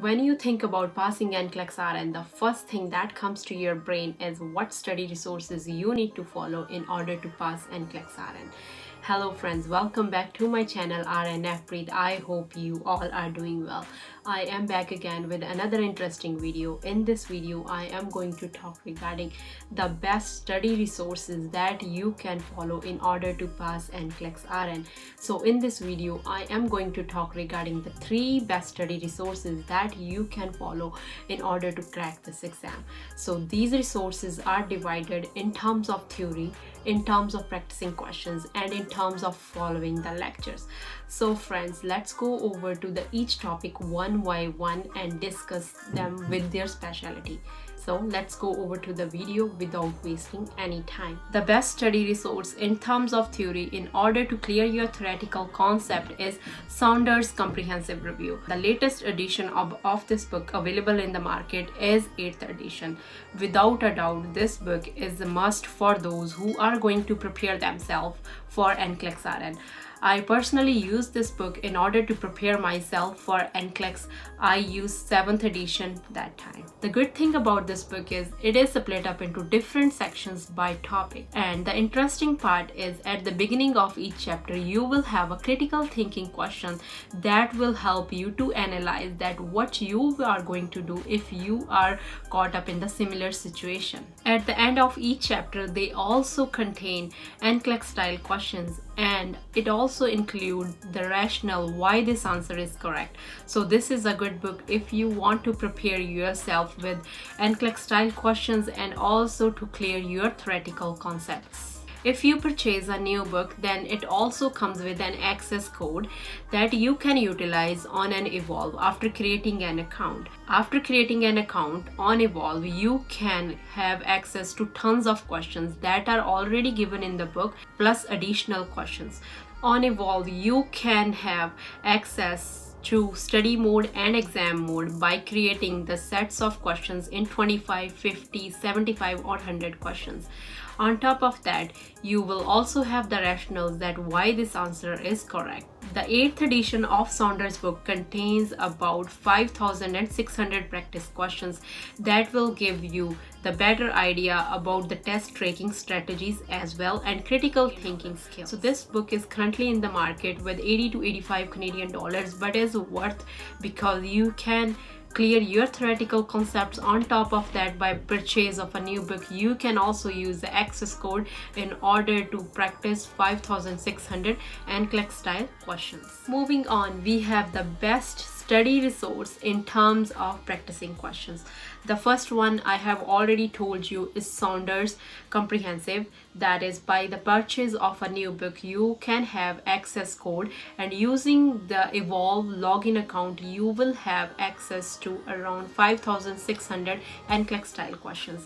When you think about passing Nclex RN, the first thing that comes to your brain is what study resources you need to follow in order to pass Nclex RN. Hello friends, welcome back to my channel NAVPREET. I hope you all are doing well. I am back again with another interesting video. In this video, I am going to talk regarding the best study resources that you can follow in order to pass Nclex RN. So in this video, I am going to talk regarding the 3 best study resources that you can follow in order to crack this exam. So these resources are divided in terms of theory, in terms of practicing questions, and in terms of following the lectures. So friends, let's go over to each topic one by one and discuss them with their specialty. So let's go over to the video without wasting any time. The best study resource in terms of theory in order to clear your theoretical concept is Saunders' Comprehensive Review. The latest edition of this book available in the market is 8th edition. Without a doubt, this book is a must for those who are going to prepare themselves for Nclex RN. I personally used this book in order to prepare myself for Nclex. I used 7th edition that time. The good thing about this book is it is split up into different sections by topic, and the interesting part is at the beginning of each chapter you will have a critical thinking question that will help you to analyze that what you are going to do if you are caught up in the similar situation. At the end of each chapter they also contain Nclex style questions, and it also include the rationale why this answer is correct. So this is a good book if you want to prepare yourself with Nclex style questions and also to clear your theoretical concepts. If you purchase a new book, then it also comes with an access code that you can utilize on an Uworld after creating an account. After creating an account on Uworld, you can have access to tons of questions that are already given in the book plus additional questions. On Uworld, you can have access to study mode and exam mode by creating the sets of questions in 25, 50, 75 or 100 questions. On top of that, you will also have the rationales that why this answer is correct. The 8th edition of Saunders' book contains about 5,600 practice questions that will give you the better idea about the test taking strategies as well and critical thinking skills. So this book is currently in the market with 80 to 85 Canadian dollars, but is worth because you can clear your theoretical concepts. On top of that, by purchase of a new book, you can also use the access code in order to practice 5,600 Nclex style questions. Moving on, we have the best study resource in terms of practicing questions. The first one I have already told you is Saunders Comprehensive. That is, by the purchase of a new book, you can have access code, and using the Uworld login account, you will have access to around 5,600 Nclex style questions.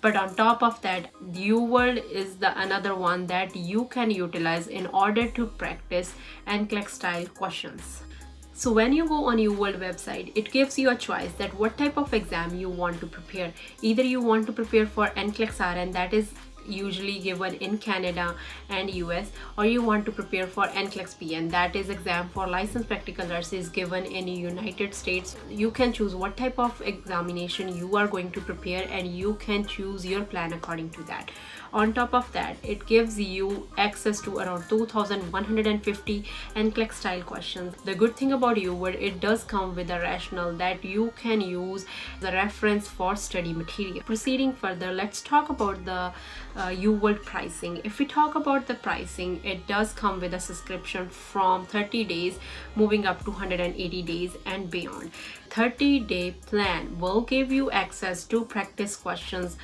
But on top of that, Uworld is another one that you can utilize in order to practice Nclex style questions. So when you go on Uworld website, it gives you a choice that what type of exam you want to prepare. Either you want to prepare for Nclex RN, that is usually given in Canada and US, or you want to prepare for Nclex PN, that is exam for licensed practical nurses given in the United States. You can choose what type of examination you are going to prepare, and you can choose your plan according to that. On top of that, it gives you access to around 2,150 Nclex style questions. The good thing about Uworld, it does come with a rationale that you can use as a reference for study material. Proceeding further, let's talk about the Uworld pricing. If we talk about the pricing, it does come with a subscription from 30 days moving up to 180 days and beyond. 30-day plan will give you access to practice questions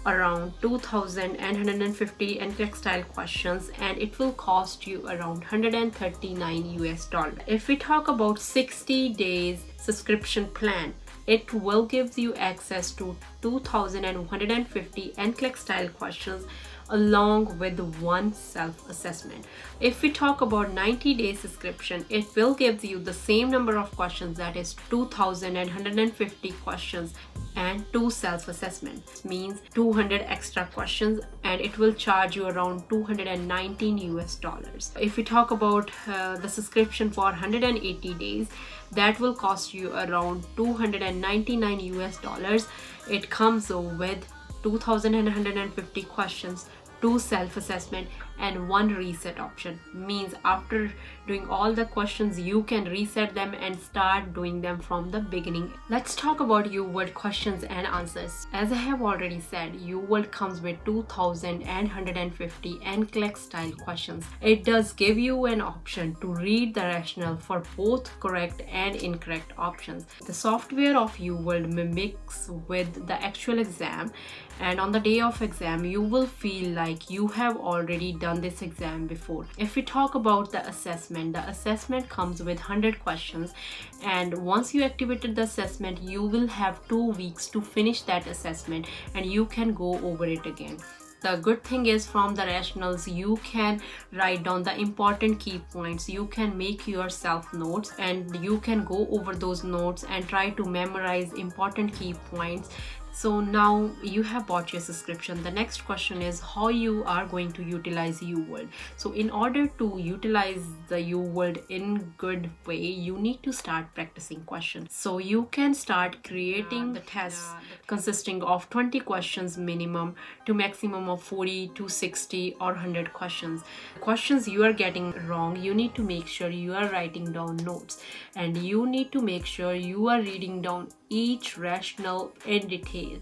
around 2,150 Nclex style questions, and it will cost you around $139. If we talk about 60 days subscription plan, it will give you access to 2,150 Nclex style questions along with one self-assessment. If we talk about 90-day subscription, it will give you the same number of questions, that is 2,150 questions, and 2 self-assessment, means 200 extra questions, and it will charge you around $219. If we talk about the subscription for 180 days, that will cost you around $299. It comes with 2,150 questions, 2 self-assessment, and 1 reset option, means after doing all the questions you can reset them and start doing them from the beginning. Let's talk about Uworld questions and answers. As I have already said, Uworld comes with 2,150 Nclex style questions. It does give you an option to read the rationale for both correct and incorrect options. The software of Uworld mimics with the actual exam, and on the day of exam you will feel like you have already done this exam before. If we talk about the assessment comes with 100 questions, and once you activated the assessment you will have 2 weeks to finish that assessment and you can go over it again. The good thing is, from the rationals you can write down the important key points, you can make yourself notes and you can go over those notes and try to memorize important key points. So now you have bought your subscription. The next question is how you are going to utilize Uworld. So in order to utilize the Uworld in good way, you need to start practicing questions. So you can start creating the tests consisting of 20 questions minimum to maximum of 40 to 60 or 100 questions. Questions you are getting wrong, you need to make sure you are writing down notes, and you need to make sure you are reading down each rationale in detail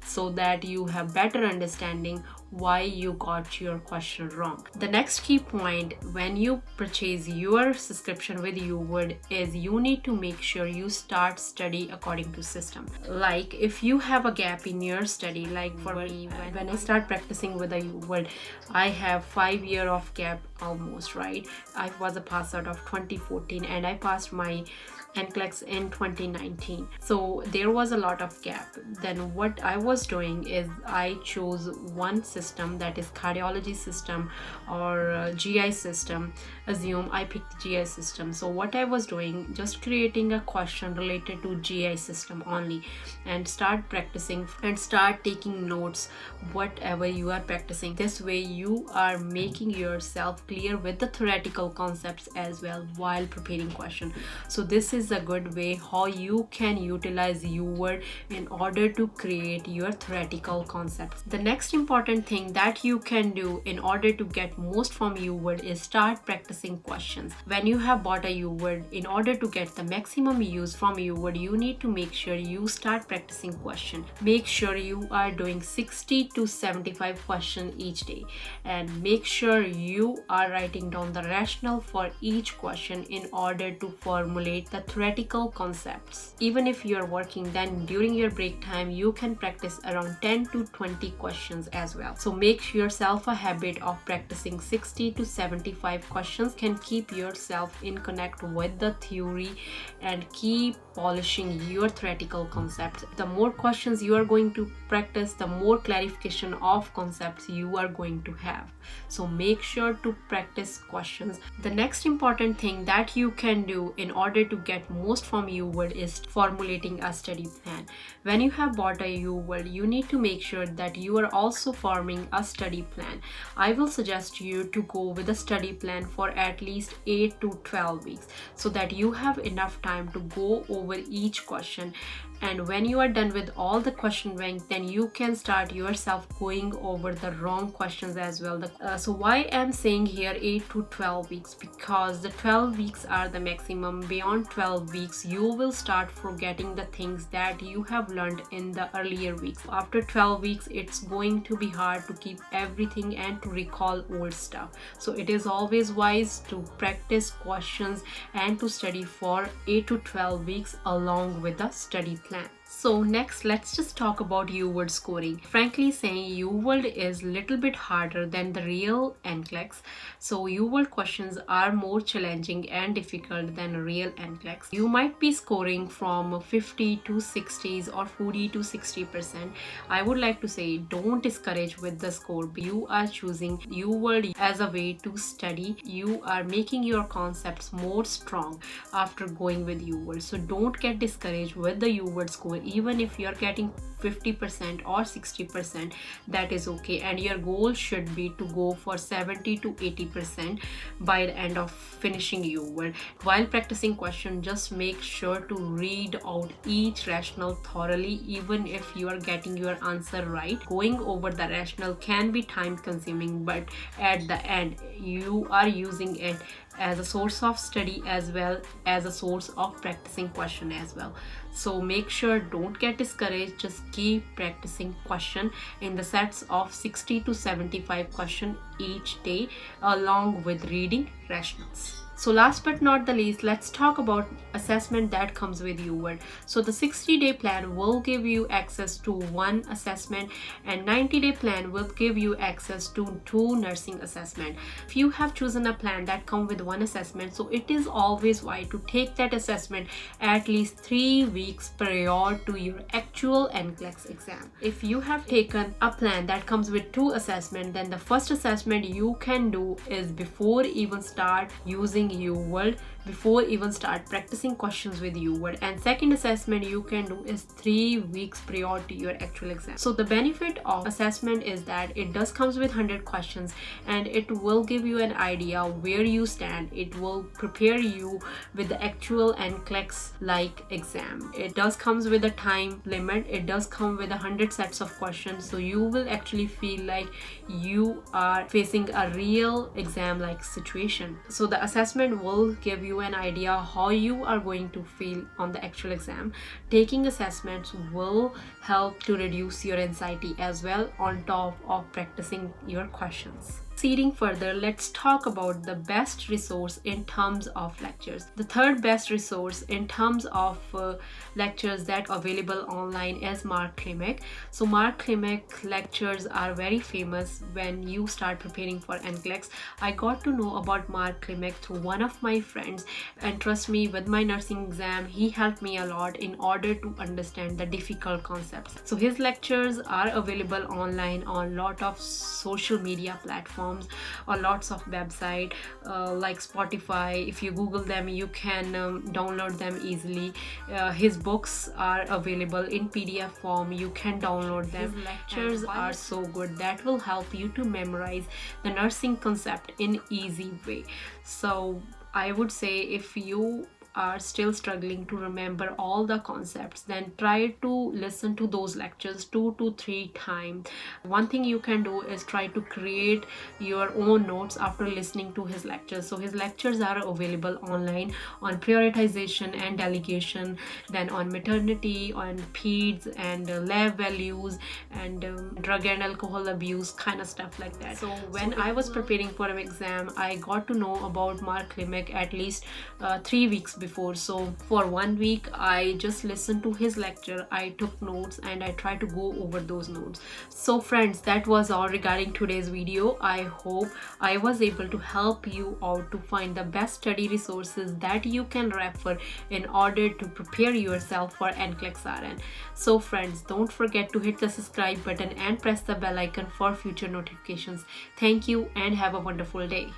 so that you have better understanding why you got your question wrong. The next key point when you purchase your subscription with Uworld is you need to make sure you start study according to system. Like if you have a gap in your study, like for me, when I start practicing with the Uworld, I have 5 years of gap almost, right? I was a pass out of 2014 and I passed my Nclex in 2019, so there was a lot of gap. Then what I was doing is I chose one system, that is cardiology system or GI system. Assume I picked GI system. So what I was doing, just creating a question related to GI system only and start practicing and start taking notes whatever you are practicing. This way you are making yourself clear with the theoretical concepts as well while preparing question. So this is a good way how you can utilize Uworld in order to create your theoretical concepts. The next important thing that you can do in order to get most from Uworld is start practicing questions. When you have bought a Uworld, in order to get the maximum use from Uworld, you need to make sure you start practicing question. Make sure you are doing 60 to 75 questions each day, and make sure you are writing down the rationale for each question in order to formulate the theoretical concepts. Even if you are working, then during your break time you can practice around 10 to 20 questions as well. So make yourself a habit of practicing 60 to 75 questions, can keep yourself in connect with the theory and keep polishing your theoretical concepts. The more questions you are going to practice, the more clarification of concepts you are going to have. So make sure to practice questions. The next important thing that you can do in order to get most from Uworld is formulating a study plan. When you have bought a Uworld, you need to make sure that you are also forming a study plan. I will suggest you to go with a study plan for at least 8 to 12 weeks so that you have enough time to go over each question. And when you are done with all the question bank, then you can start yourself going over the wrong questions as well. So why I'm saying here 8 to 12 weeks, because the 12 weeks are the maximum. Beyond 12 weeks you will start forgetting the things that you have learned in the earlier weeks. After 12 weeks it's going to be hard to keep everything and to recall old stuff. So it is always wise to practice questions and to study for 8 to 12 weeks along with the study plan. So next, let's just talk about Uworld scoring. Frankly saying, Uworld is little bit harder than the real Nclex. So Uworld questions are more challenging and difficult than real Nclex. You might be scoring from 50 to 60s or 40 to 60%. I would like to say don't discourage with the score. You are choosing Uworld as a way to study. You are making your concepts more strong after going with Uworld. So don't get discouraged with the Uworld score even if you're getting 50% or 60%, that is okay, and your goal should be to go for 70 to 80% by the end of finishing Uworld. While practicing question, just make sure to read out each rational thoroughly, even if you are getting your answer right. Going over the rational can be time consuming, but at the end you are using it as a source of study as well as a source of practicing question as well. So make sure, don't get discouraged, just keep practicing question in the sets of 60 to 75 question each day, along with reading rationals. So last but not the least, let's talk about assessment that comes with Uworld. So the 60-day plan will give you access to one assessment, and 90-day plan will give you access to 2 nursing assessment. If you have chosen a plan that comes with one assessment, so it is always wise to take that assessment at least 3 weeks prior to your actual Nclex exam. If you have taken a plan that comes with 2 assessments, then the first assessment you can do is before even start using Uworld, before even start practicing questions with Uworld, and second assessment you can do is 3 weeks prior to your actual exam. So the benefit of assessment is that it does comes with 100 questions, and it will give you an idea where you stand. It will prepare you with the actual Nclex like exam. It does comes with a time limit. It does come with 100 sets of questions, so you will actually feel like you are facing a real exam like situation. So the assessment will give you an idea how you are going to feel on the actual exam. Taking assessments will help to reduce your anxiety as well, on top of practicing your questions. Proceeding further, let's talk about the best resource in terms of lectures. The third best resource in terms of lectures that are available online is Klimek. So Klimek lectures are very famous when you start preparing for Nclex. I got to know about Klimek through one of my friends, and trust me, with my nursing exam he helped me a lot in order to understand the difficult concepts. So his lectures are available online on lot of social media platforms or lots of website like Spotify. If you Google them, you can download them easily. His books are available in PDF form. You can download them. His lectures are so good that will help you to memorize the nursing concept in easy way. So I would say, if you are still struggling to remember all the concepts, then try to listen to those lectures 2 to 3 times. One thing you can do is try to create your own notes after listening to his lectures. So his lectures are available online on prioritization and delegation, then on maternity, on peds, and lab values, and drug and alcohol abuse kind of stuff like that. So when I was preparing for an exam, I got to know about Klimek at least 3 weeks before. So for 1 week I just listened to his lecture, I took notes, and I tried to go over those notes. So friends, that was all regarding today's video. I hope I was able to help you out to find the best study resources that you can refer in order to prepare yourself for Nclex RN. So friends, don't forget to hit the subscribe button and press the bell icon for future notifications. Thank you and have a wonderful day.